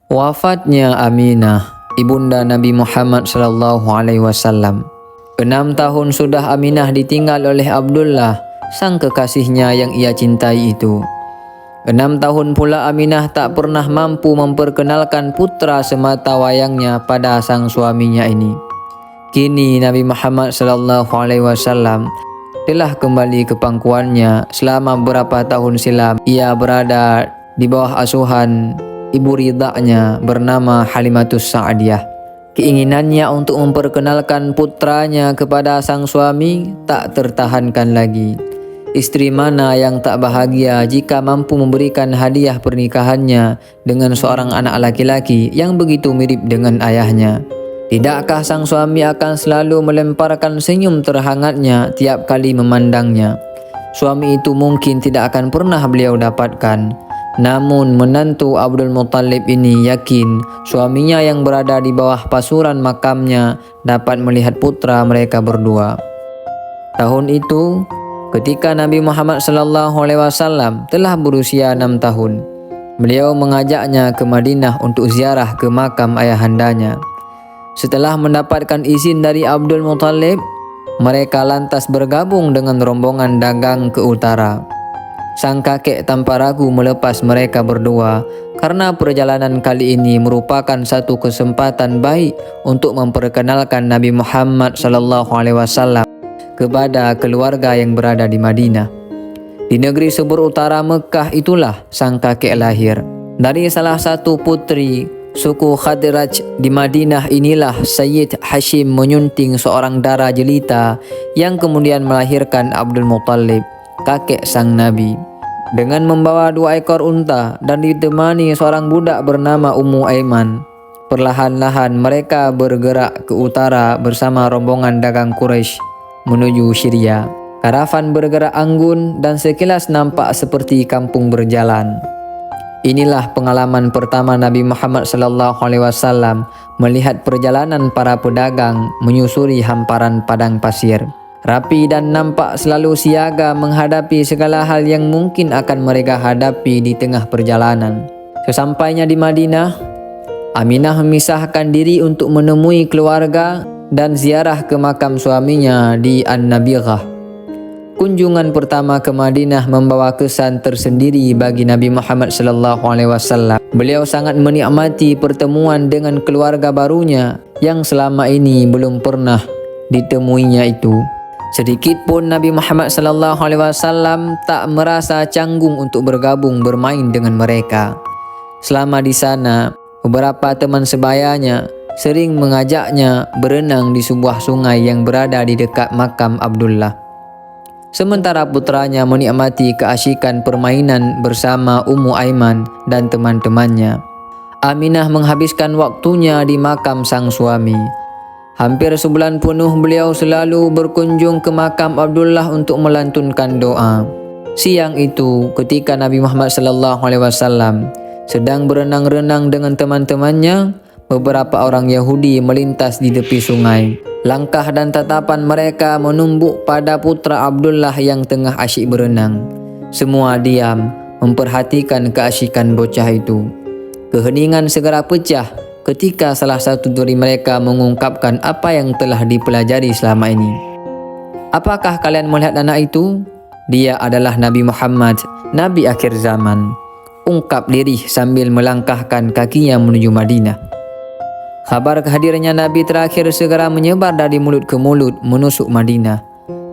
Wafatnya Aminah, ibunda Nabi Muhammad SAW. 6 tahun sudah Aminah ditinggal oleh Abdullah, sang kekasihnya yang ia cintai itu. 6 tahun pula Aminah tak pernah mampu memperkenalkan putra semata wayangnya pada sang suaminya ini. Kini Nabi Muhammad SAW telah kembali ke pangkuannya. Selama beberapa tahun silam ia berada di bawah asuhan ibu ridhanya bernama Halimatus Sa'diyah. Keinginannya untuk memperkenalkan putranya kepada sang suami tak tertahankan lagi. Istri mana yang tak bahagia jika mampu memberikan hadiah pernikahannya dengan seorang anak laki-laki yang begitu mirip dengan ayahnya? Tidakkah sang suami akan selalu melemparkan senyum terhangatnya tiap kali memandangnya? Suami itu mungkin tidak akan pernah beliau dapatkan. Namun menantu Abdul Muttalib ini yakin suaminya yang berada di bawah pasuran makamnya dapat melihat putra mereka berdua. Tahun itu, ketika Nabi Muhammad SAW telah berusia 6 tahun, beliau mengajaknya ke Madinah untuk ziarah ke makam ayahandanya. Setelah mendapatkan izin dari Abdul Muttalib, mereka lantas bergabung dengan rombongan dagang ke utara. Sang kakek tanpa ragu melepas mereka berdua karena perjalanan kali ini merupakan satu kesempatan baik untuk memperkenalkan Nabi Muhammad SAW kepada keluarga yang berada di Madinah. Di negeri subur utara Mekah itulah sang kakek lahir. Dari salah satu putri suku Khadraj di Madinah inilah Sayyid Hashim menyunting seorang dara jelita yang kemudian melahirkan Abdul Muttalib, kakek sang Nabi. Dengan membawa 2 ekor unta dan ditemani seorang budak bernama Ummu Aiman, perlahan-lahan mereka bergerak ke utara bersama rombongan dagang Quraisy menuju Syria. Karavan bergerak anggun dan sekilas nampak seperti kampung berjalan. Inilah pengalaman pertama Nabi Muhammad SAW melihat perjalanan para pedagang menyusuri hamparan padang pasir. Rapi dan nampak selalu siaga menghadapi segala hal yang mungkin akan mereka hadapi di tengah perjalanan. Sesampainya di Madinah, Aminah memisahkan diri untuk menemui keluarga dan ziarah ke makam suaminya di An-Nabighah. Kunjungan pertama ke Madinah membawa kesan tersendiri bagi Nabi Muhammad SAW. Beliau sangat menikmati pertemuan dengan keluarga barunya yang selama ini belum pernah ditemuinya itu. Sedikit pun Nabi Muhammad SAW tak merasa canggung untuk bergabung bermain dengan mereka. Selama di sana, beberapa teman sebayanya sering mengajaknya berenang di sebuah sungai yang berada di dekat makam Abdullah. Sementara putranya menikmati keasyikan permainan bersama Ummu Aiman dan teman-temannya. Aminah menghabiskan waktunya di makam sang suami. Hampir sebulan penuh beliau selalu berkunjung ke makam Abdullah untuk melantunkan doa. Siang itu, ketika Nabi Muhammad SAW sedang berenang-renang dengan teman-temannya, beberapa orang Yahudi melintas di tepi sungai. Langkah dan tatapan mereka menumbuk pada putra Abdullah yang tengah asyik berenang. Semua diam, memperhatikan keasyikan bocah itu. Keheningan segera pecah ketika salah satu dari mereka mengungkapkan apa yang telah dipelajari selama ini. "Apakah kalian melihat anak itu? Dia adalah Nabi Muhammad, Nabi akhir zaman," ungkap lirih sambil melangkahkan kakinya menuju Madinah. Kabar kehadirannya Nabi terakhir segera menyebar dari mulut ke mulut menusuk Madinah,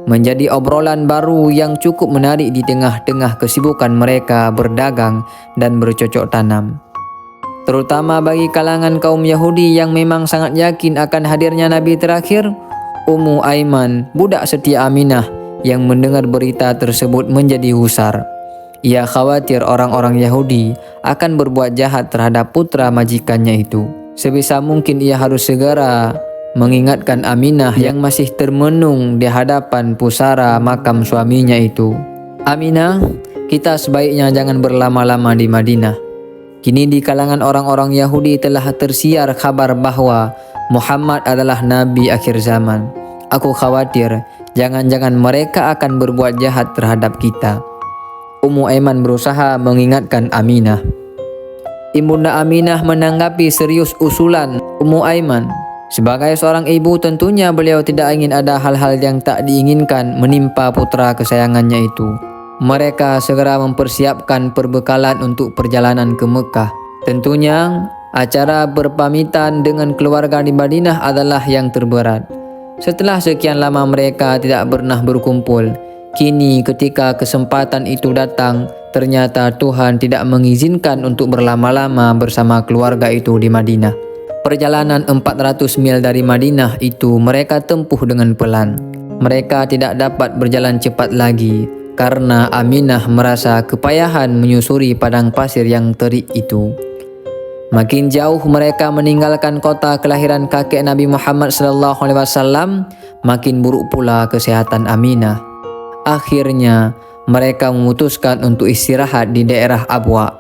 menjadi obrolan baru yang cukup menarik di tengah-tengah kesibukan mereka berdagang dan bercocok tanam. Terutama bagi kalangan kaum Yahudi yang memang sangat yakin akan hadirnya Nabi terakhir, Ummu Aiman, budak setia Aminah yang mendengar berita tersebut menjadi gusar. Ia khawatir orang-orang Yahudi akan berbuat jahat terhadap putra majikannya itu. Sebisa mungkin ia harus segera mengingatkan Aminah yang masih termenung di hadapan pusara makam suaminya itu. "Aminah, kita sebaiknya jangan berlama-lama di Madinah. Kini di kalangan orang-orang Yahudi telah tersiar kabar bahwa Muhammad adalah Nabi akhir zaman. Aku khawatir jangan-jangan mereka akan berbuat jahat terhadap kita." Ummu Aiman berusaha mengingatkan Aminah. Ibunda Aminah menanggapi serius usulan Ummu Aiman. Sebagai seorang ibu, tentunya beliau tidak ingin ada hal-hal yang tak diinginkan menimpa putra kesayangannya itu. Mereka segera mempersiapkan perbekalan untuk perjalanan ke Mekah. Tentunya acara berpamitan dengan keluarga di Madinah adalah yang terberat. Setelah sekian lama mereka tidak pernah berkumpul, kini ketika kesempatan itu datang, ternyata Tuhan tidak mengizinkan untuk berlama-lama bersama keluarga itu di Madinah. Perjalanan 400 mil dari Madinah itu mereka tempuh dengan pelan. Mereka tidak dapat berjalan cepat lagi karena Aminah merasa kepayahan menyusuri padang pasir yang terik itu. Makin jauh mereka meninggalkan kota kelahiran kakek Nabi Muhammad SAW, makin buruk pula kesehatan Aminah. Akhirnya mereka memutuskan untuk istirahat di daerah Abwa.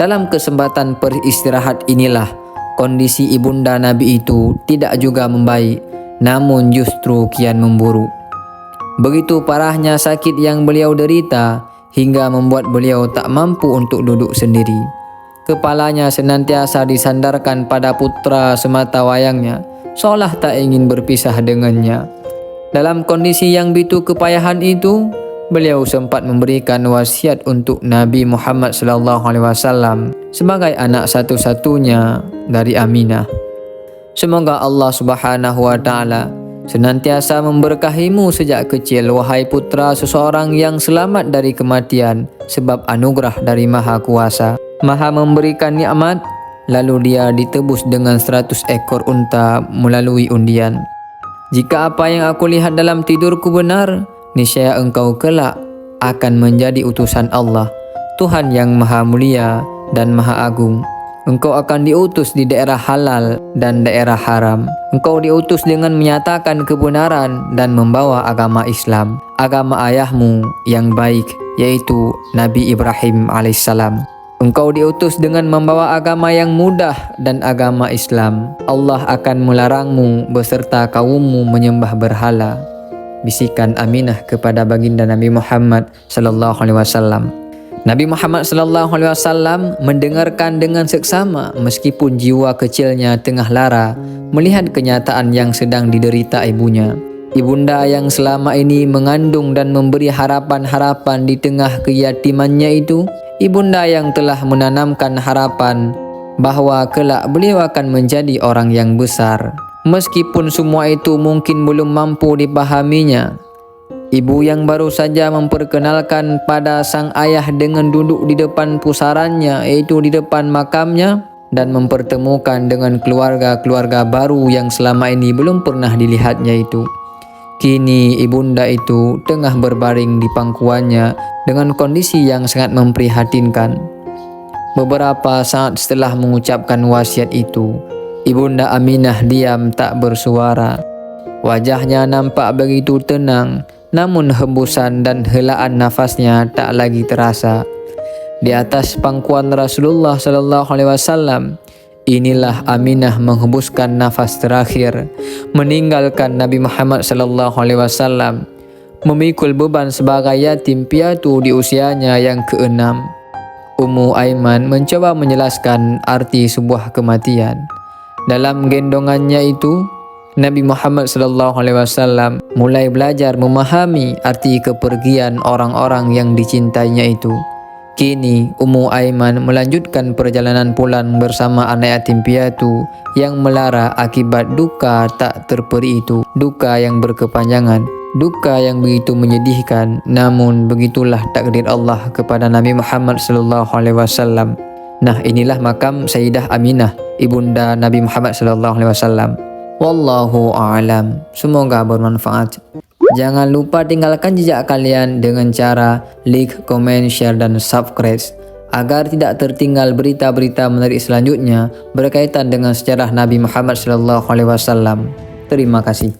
Dalam kesempatan beristirahat inilah kondisi ibunda Nabi itu tidak juga membaik, namun justru kian memburuk. Begitu parahnya sakit yang beliau derita hingga membuat beliau tak mampu untuk duduk sendiri. Kepalanya senantiasa disandarkan pada putra semata wayangnya, seolah tak ingin berpisah dengannya. Dalam kondisi yang begitu kepayahan itu, beliau sempat memberikan wasiat untuk Nabi Muhammad SAW sebagai anak satu-satunya dari Aminah. Semoga Allah Subhanahu wa Ta'ala senantiasa memberkahimu sejak kecil, wahai putra seseorang yang selamat dari kematian sebab anugerah dari Maha Kuasa. Maha memberikan nikmat, lalu dia ditebus dengan 100 ekor unta melalui undian. Jika apa yang aku lihat dalam tidurku benar, niscaya engkau kelak akan menjadi utusan Allah, Tuhan yang Maha Mulia dan Maha Agung. Engkau akan diutus di daerah halal dan daerah haram. Engkau diutus dengan menyatakan kebenaran dan membawa agama Islam, agama ayahmu yang baik, yaitu Nabi Ibrahim alaihissalam. Engkau diutus dengan membawa agama yang mudah dan agama Islam. Allah akan melarangmu beserta kaummu menyembah berhala. Bisikan Aminah kepada baginda Nabi Muhammad SAW. Nabi Muhammad SAW mendengarkan dengan seksama meskipun jiwa kecilnya tengah lara melihat kenyataan yang sedang diderita ibunya. Ibunda yang selama ini mengandung dan memberi harapan-harapan di tengah keyatimannya itu, ibunda yang telah menanamkan harapan bahwa kelak beliau akan menjadi orang yang besar. Meskipun semua itu mungkin belum mampu dipahaminya, ibu yang baru saja memperkenalkan pada sang ayah dengan duduk di depan pusarannya, yaitu di depan makamnya, dan mempertemukan dengan keluarga-keluarga baru yang selama ini belum pernah dilihatnya itu. Kini ibunda itu tengah berbaring di pangkuannya dengan kondisi yang sangat memprihatinkan. Beberapa saat setelah mengucapkan wasiat itu, ibunda Aminah diam tak bersuara. Wajahnya nampak begitu tenang, namun hembusan dan helaan nafasnya tak lagi terasa. Di atas pangkuan Rasulullah SAW, inilah Aminah menghembuskan nafas terakhir, meninggalkan Nabi Muhammad SAW, memikul beban sebagai yatim piatu di usianya yang ke-6. Ummu Aiman mencoba menjelaskan arti sebuah kematian. Dalam gendongannya itu, Nabi Muhammad SAW mulai belajar memahami arti kepergian orang-orang yang dicintainya itu. Kini Ummu Aiman melanjutkan perjalanan pulang bersama anak yatim piatu yang melara akibat duka tak terperi itu, duka yang berkepanjangan, duka yang begitu menyedihkan. Namun begitulah takdir Allah kepada Nabi Muhammad SAW. Nah, inilah makam Sayyidah Aminah, ibunda Nabi Muhammad SAW. Wallahu a'lam. Semoga bermanfaat. Jangan lupa tinggalkan jejak kalian dengan cara like, komen, share, dan subscribe agar tidak tertinggal berita-berita menarik selanjutnya berkaitan dengan sejarah Nabi Muhammad SAW. Terima kasih.